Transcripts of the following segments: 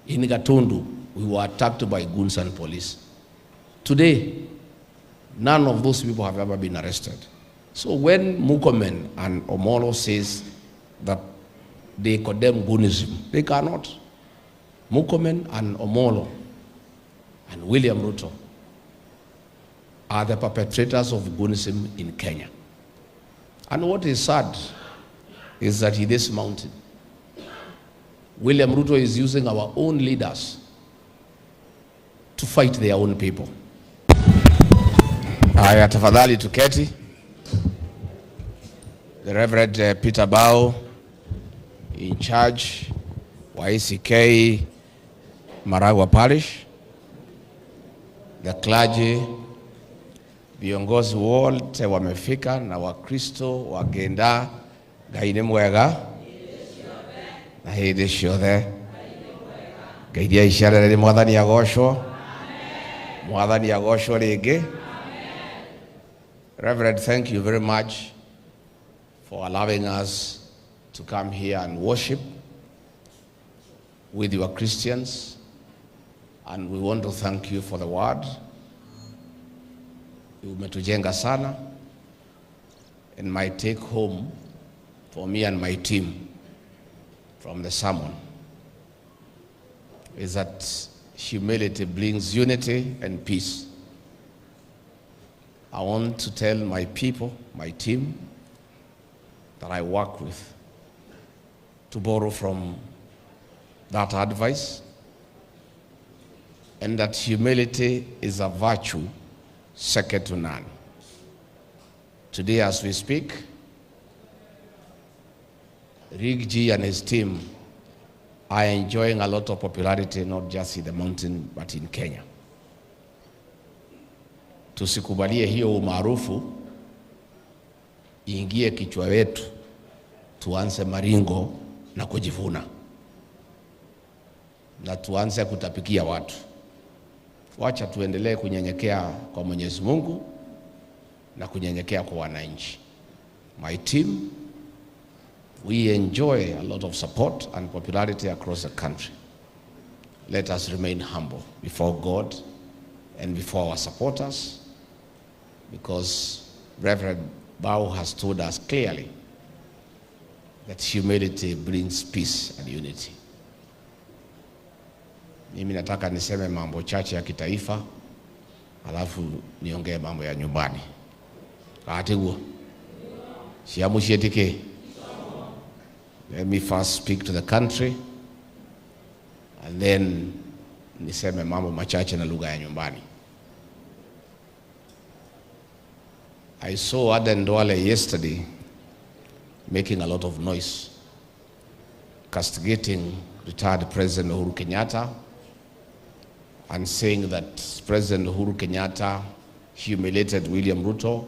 In Gatundu, we were attacked by goons and police. Today, none of those people have ever been arrested. So when Murkomen and Omolo says that they condemn Goonism, they cannot. Murkomen and Omolo and William Ruto are the perpetrators of Goonism in Kenya. And what is sad is that in this mountain, William Ruto is using our own leaders to fight their own people. Haya, tafadhali tuketi. The Reverend Peter Bao, in charge wa ACK Maragua Parish, the clergy, viongozi wote wamefika na Wakristo wagenda gaine mwega na hede ciothe ngeidia iciarere ni mwathani agoshwo mwathani agoshwo ringi. Reverend, thank you very much for allowing us to come here and worship with your Christians, and we want to thank you for the word. Umetujenga sana, and my take home for me and my team from the sermon is that humility brings unity and peace. I want to tell my people, my team that I work with, to borrow from that advice, and that humility is a virtue second to none. Today as we speak, Rick G and his team are enjoying a lot of popularity, not just in the mountain, but in Kenya. Tusikubalie hiyo umaarufu iingie kichwa wetu, tuanze maringo na kujivuna, na tuanze kutapikia watu. Wacha tuendelee kunyenyekea kwa Mwenyezi Mungu na kunyenyekea kwa wananchi. My team, we enjoy a lot of support and popularity across the country. Let us remain humble before God and before our supporters, because Reverend Bao has told us clearly that humility brings peace and unity. Mimi nataka niseme mambo chache ya kitaifa, alafu niongee mambo ya nyumbani. Kaatigu siamushietike. Let me first speak to the country, and then niseme mambo machache na lugha ya nyumbani. I saw Aden Duale yesterday making a lot of noise, castigating retired President Uhuru Kenyatta and saying that President Uhuru Kenyatta humiliated William Ruto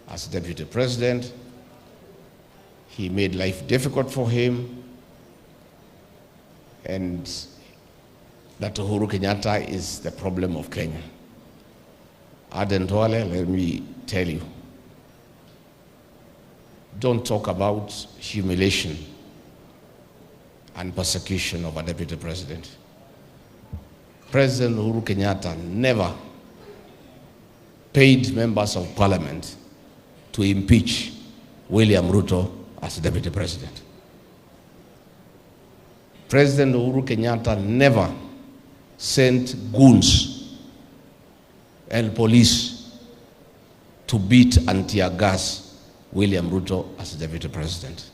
as deputy president. He made life difficult for him, and that Uhuru Kenyatta is the problem of Kenya. Aden Duale, let me tell you, don't talk about humiliation and persecution of a deputy president. President Uhuru Kenyatta never paid members of parliament to impeach William Ruto as deputy president. President Uhuru Kenyatta never sent goons and police to beat and tear gas William Ruto as deputy president.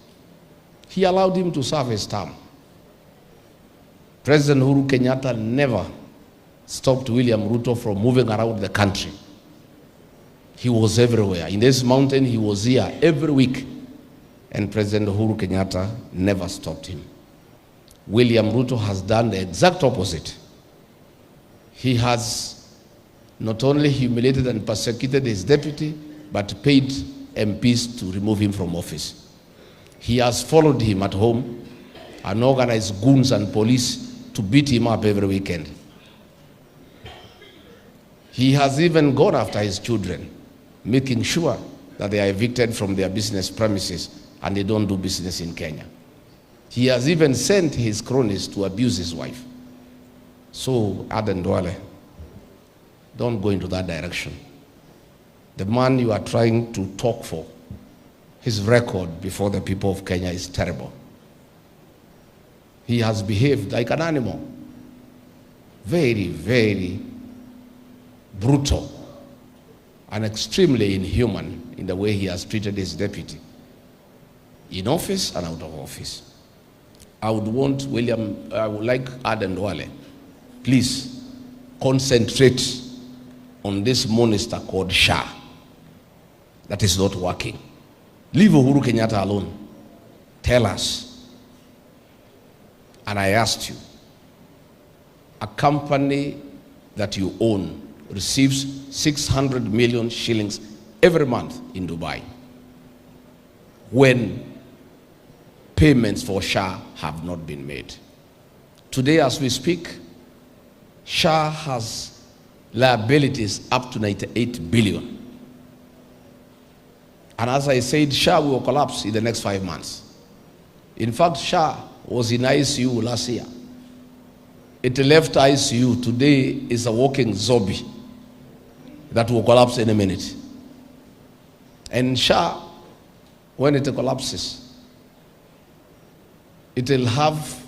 He allowed him to serve his term. President Uhuru Kenyatta never stopped William Ruto from moving around the country. He was everywhere. In this mountain, he was here every week. And President Uhuru Kenyatta never stopped him. William Ruto has done the exact opposite. He has not only humiliated and persecuted his deputy, but paid MPs to remove him from office. He has followed him at home and organized goons and police to beat him up every weekend. He has even gone after his children, making sure that they are evicted from their business premises and they don't do business in Kenya. He has even sent his cronies to abuse his wife. So, Aden Duale, don't go into that direction. The man you are trying to talk for, his record before the people of Kenya is terrible. He has behaved like an animal. Very, very brutal and extremely inhuman in the way he has treated his deputy, in office and out of office. I would like Aden Duale, please concentrate on this monster called Shah that is not working. Leave Uhuru Kenyatta alone. Tell us. And I asked you, a company that you own receives 600 million shillings every month in Dubai, when payments for Shah have not been made. Today, as we speak, Shah has liabilities up to 98 billion. And as I said, Shah will collapse in the next 5 months. In fact, Shah was in ICU last year. It left ICU. Today is a walking zombie that will collapse any minute. And Shah, when it collapses, it will have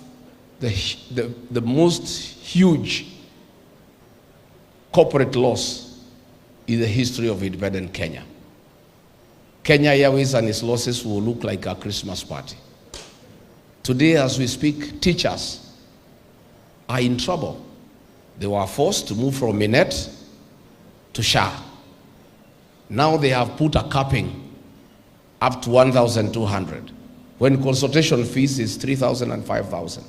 the most huge corporate loss in the history of independent Kenya. Kenya Airways and its losses will look like a Christmas party. Today, as we speak, teachers are in trouble. They were forced to move from Minet to Shah. Now they have put a capping up to 1,200, when consultation fees is 3,000 and 5,000.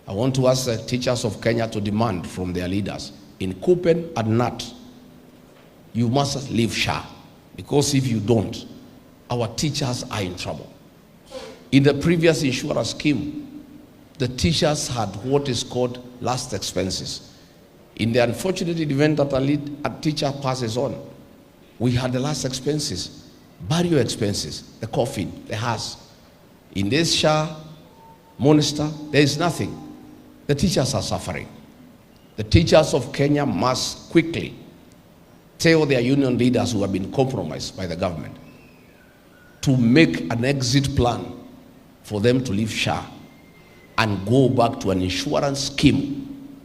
I want to ask the teachers of Kenya to demand from their leaders in Kupen and Nat, you must leave Shah, because if you don't, our teachers are in trouble. In the previous insurance scheme, the teachers had what is called last expenses. In the unfortunate event that a teacher passes on, we had the last expenses, burial expenses, the coffin, the hearse. In this Shah monster, there is nothing. The teachers are suffering. The teachers of Kenya must quickly tell their union leaders who have been compromised by the government to make an exit plan for them to leave Shah and go back to an insurance scheme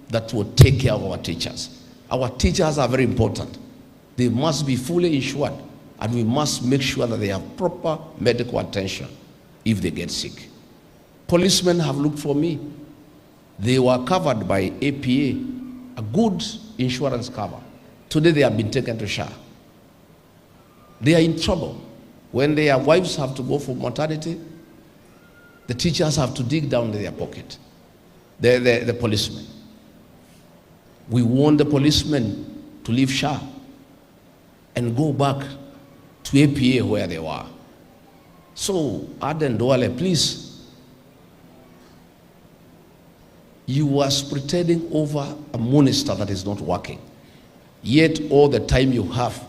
that will take care of our teachers. Our teachers are very important. They must be fully insured, and we must make sure that they have proper medical attention if they get sick. Policemen have looked for me. They were covered by APA, a good insurance cover. Today they have been taken to Shah. They are in trouble. When their wives have to go for maternity, the teachers have to dig down in their pocket. The policemen. We want the policemen to leave Shah and go back to APA where they were. So, Aden Duale, please, you are pretending over a minister that is not working. Yet all the time you have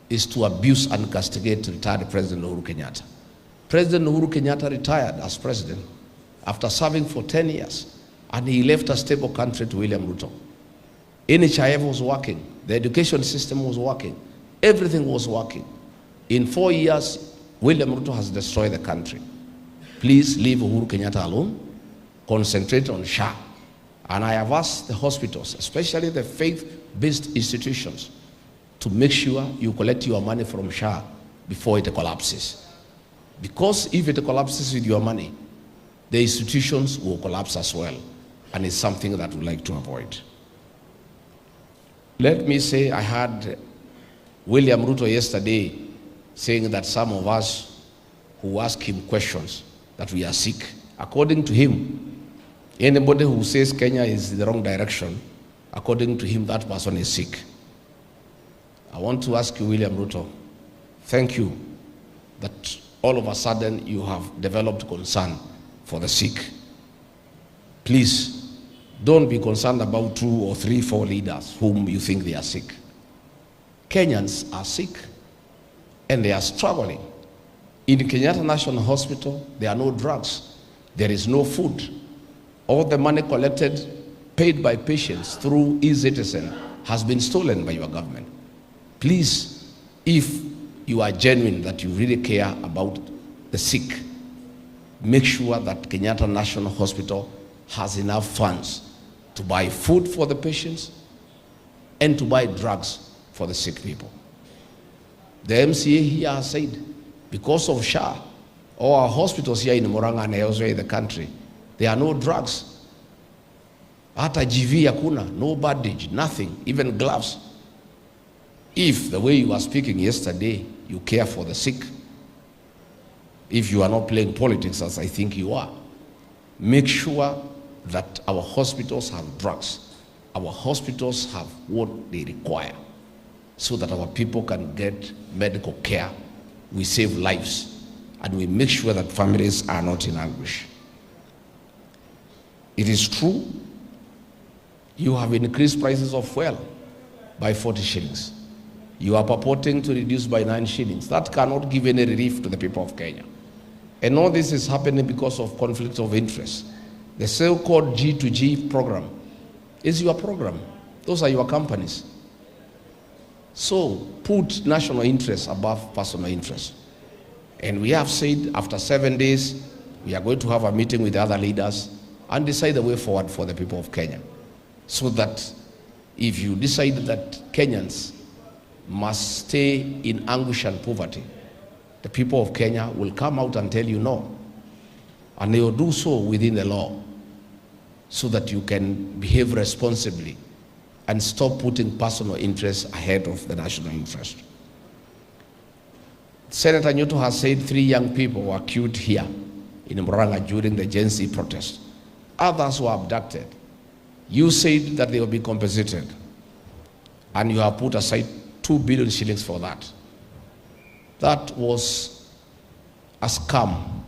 is to abuse and castigate retired President Uhuru Kenyatta. President Uhuru Kenyatta retired as president after serving for 10 years, and he left a stable country to William Ruto. NHIF was working, the education system was working, everything was working. In 4 years, William Ruto has destroyed the country. Please leave Uhuru Kenyatta alone, concentrate on Shah. And I have asked the hospitals, especially the faith-based institutions, to make sure you collect your money from Shah before it collapses. Because if it collapses with your money, the institutions will collapse as well. And it's something that we'd like to avoid. Let me say, I had William Ruto yesterday saying that some of us who ask him questions that we are sick. According to him, anybody who says Kenya is in the wrong direction, according to him, that person is sick. I want to ask you, William Ruto, thank you that all of a sudden you have developed concern for the sick. Please, don't be concerned about 2 or 3, 4 leaders whom you think they are sick. Kenyans are sick and they are struggling. In Kenyatta National Hospital, there are no drugs. There is no food. All the money collected paid by patients through e-citizen has been stolen by your government. Please, if you are genuine that you really care about the sick, make sure that Kenyatta National Hospital has enough funds to buy food for the patients and to buy drugs for the sick people. The MCA here has said, because of SHA, all our hospitals here in Murang'a and elsewhere in the country, there are no drugs. Hata GV hakuna, no bandage, nothing, even gloves. If the way you were speaking yesterday, you care for the sick, if you are not playing politics as I think you are, make sure that our hospitals have drugs. Our hospitals have what they require so that our people can get medical care. We save lives and we make sure that families are not in anguish. It is true, you have increased prices of fuel by 40 shillings. You are purporting to reduce by 9 shillings. That cannot give any relief to the people of Kenya. And all this is happening because of conflict of interest. The so-called G2G program is your program. Those are your companies. So put national interest above personal interest. And we have said after 7 days, we are going to have a meeting with the other leaders and decide the way forward for the people of Kenya. So that if you decide that Kenyans must stay in anguish and poverty, the people of Kenya will come out and tell you no. And they will do so within the law so that you can behave responsibly and stop putting personal interests ahead of the national interest. Senator Nyoto has said 3 young people were killed here in Murang'a during the Gen Z protest. Others were abducted. You said that they will be compensated, and you have put aside 2 billion shillings for that. That was a scam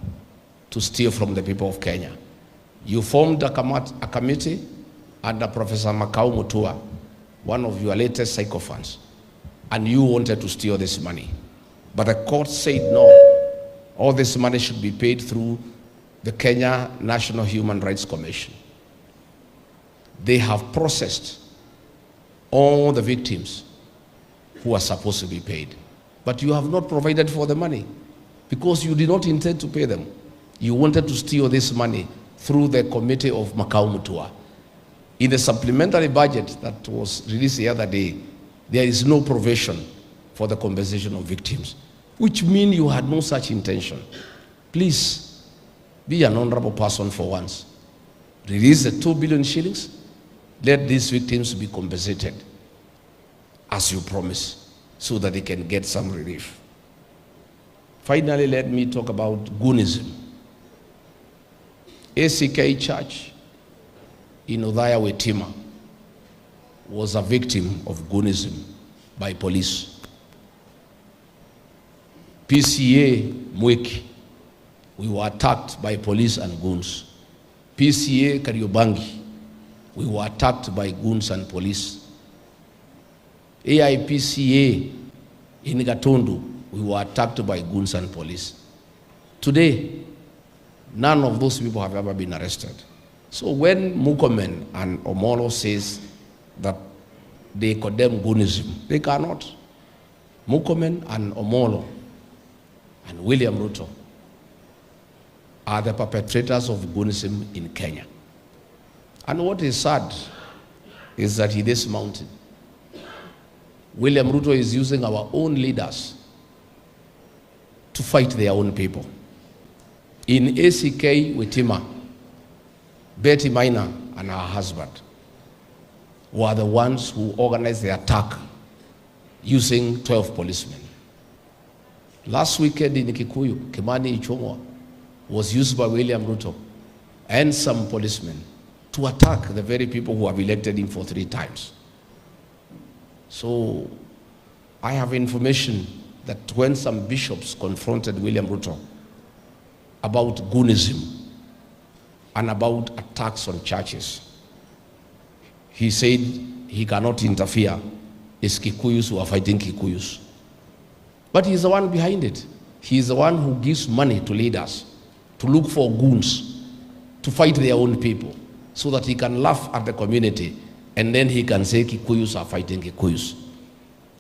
to steal from the people of Kenya. You formed a committee under Professor Makau Mutua, one of your latest sycophants, and you wanted to steal this money. But the court said no, all this money should be paid through the Kenya National Human Rights Commission. They have processed all the victims who are supposed to be paid. But you have not provided for the money because you did not intend to pay them. You wanted to steal this money through the committee of Makau Mutua. In the supplementary budget that was released the other day, there is no provision for the compensation of victims, which means you had no such intention. Please, be an honorable person for once. Release the 2 billion shillings. Let these victims be compensated as you promise so that they can get some relief. Finally, let me talk about Goonism. ACK Church in Othaya Wetima was a victim of Goonism by police. PCA Mweki, we were attacked by police and goons. PCA Kariobangi, we were attacked by goons and police. AIPCA in Gatundu, we were attacked by goons and police. Today, none of those people have ever been arrested. So when Mukomen and Omolo says that they condemn Goonism, they cannot. Mukomen and Omolo and William Ruto are the perpetrators of Goonism in Kenya. And what is sad is that in this mountain, William Ruto is using our own leaders to fight their own people. In ACK Wetima, Betty Maina and her husband were the ones who organized the attack using 12 policemen. Last weekend in Kikuyu, Kimani Ichung'wa was used by William Ruto and some policemen to attack the very people who have elected him for 3 times. So I have information that when some bishops confronted William Ruto about Goonism and about attacks on churches, he said he cannot interfere. It's Kikuyus who are fighting Kikuyus. But he's the one behind it. He's the one who gives money to leaders to look for goons, to fight their own people. so that he can laugh at the community and then he can say Kikuyus are fighting Kikuyus.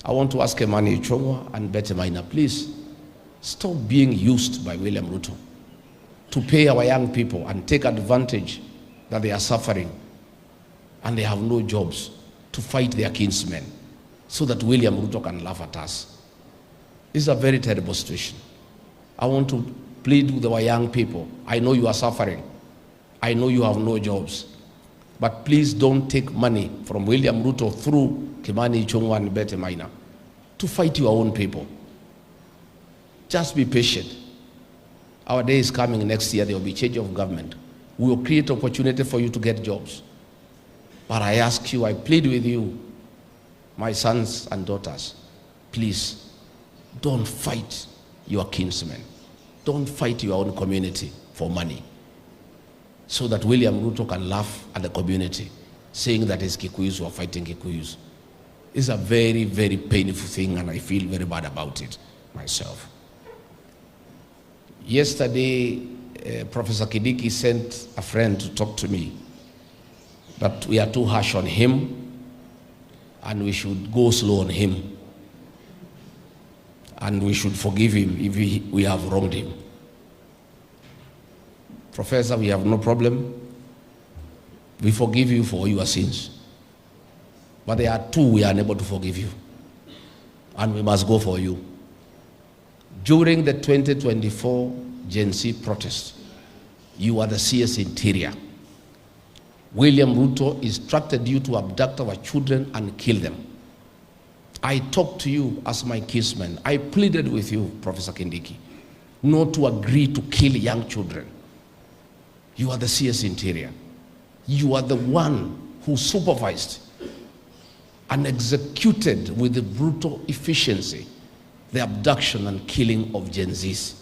I want to ask Kimani Ichung'wah and Betty Maina, please stop being used by William Ruto to pay our young people and take advantage that they are suffering and they have no jobs to fight their kinsmen so that William Ruto can laugh at us. This is a very terrible situation. I want to plead with our young people. I know you are suffering. I know you have no jobs. But please don't take money from William Ruto through Kimani Ichung'wah and Betty Maina to fight your own people. Just be patient. Our day is coming next year. There will be change of government. We will create opportunity for you to get jobs. But I ask you, I plead with you, my sons and daughters, please don't fight your kinsmen. Don't fight your own community for money so that William Ruto can laugh at the community saying that it's Kikuyus who are fighting Kikuyus. It's a very, very painful thing and I feel very bad about it myself. Yesterday, Professor Kindiki sent a friend to talk to me that we are too harsh on him and we should go slow on him and we should forgive him if we have wronged him. Professor, we have no problem. We forgive you for all your sins. But there are two we are unable to forgive you. And we must go for you. During the 2024 Gen Z protest, you are the CS Interior. William Ruto instructed you to abduct our children and kill them. I talked to you as my kinsman. I pleaded with you, Professor Kindiki, not to agree to kill young children. You are the CS Interior. You are the one who supervised and executed with the brutal efficiency the abduction and killing of Gen Zs.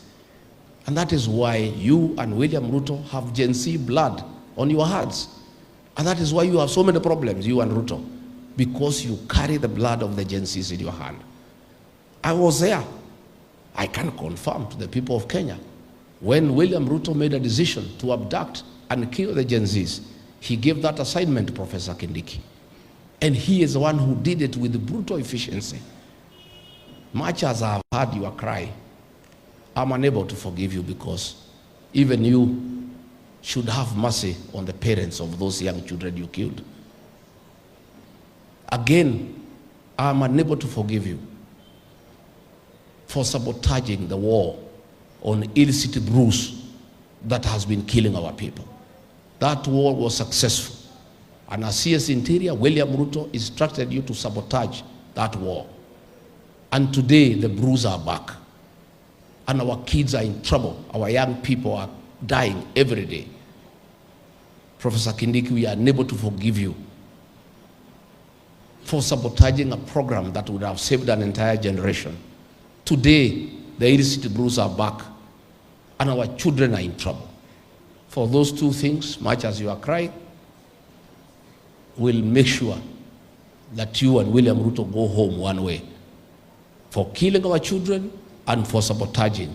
And that is why you and William Ruto have Gen Z blood on your hands. And that is why you have so many problems, you and Ruto, because you carry the blood of the Gen Zs in your hand. I was there. I can confirm to the people of Kenya, when William Ruto made a decision to abduct and kill the Gen Zs, he gave that assignment to Professor Kindiki. And he is the one who did it with brutal efficiency. Much as I have heard your cry, I'm unable to forgive you because even you should have mercy on the parents of those young children you killed. Again, I'm unable to forgive you for sabotaging the war on illicit brews that has been killing our people. That war was successful. And as CS Interior, William Ruto instructed you to sabotage that war. And today, the brews are back. And our kids are in trouble. Our young people are dying every day. Professor Kindiki, we are unable to forgive you for sabotaging a program that would have saved an entire generation. Today, the illicit brews are back. And our children are in trouble. For those two things, much as you are crying, we'll make sure that you and William Ruto go home one way, for killing our children and for sabotaging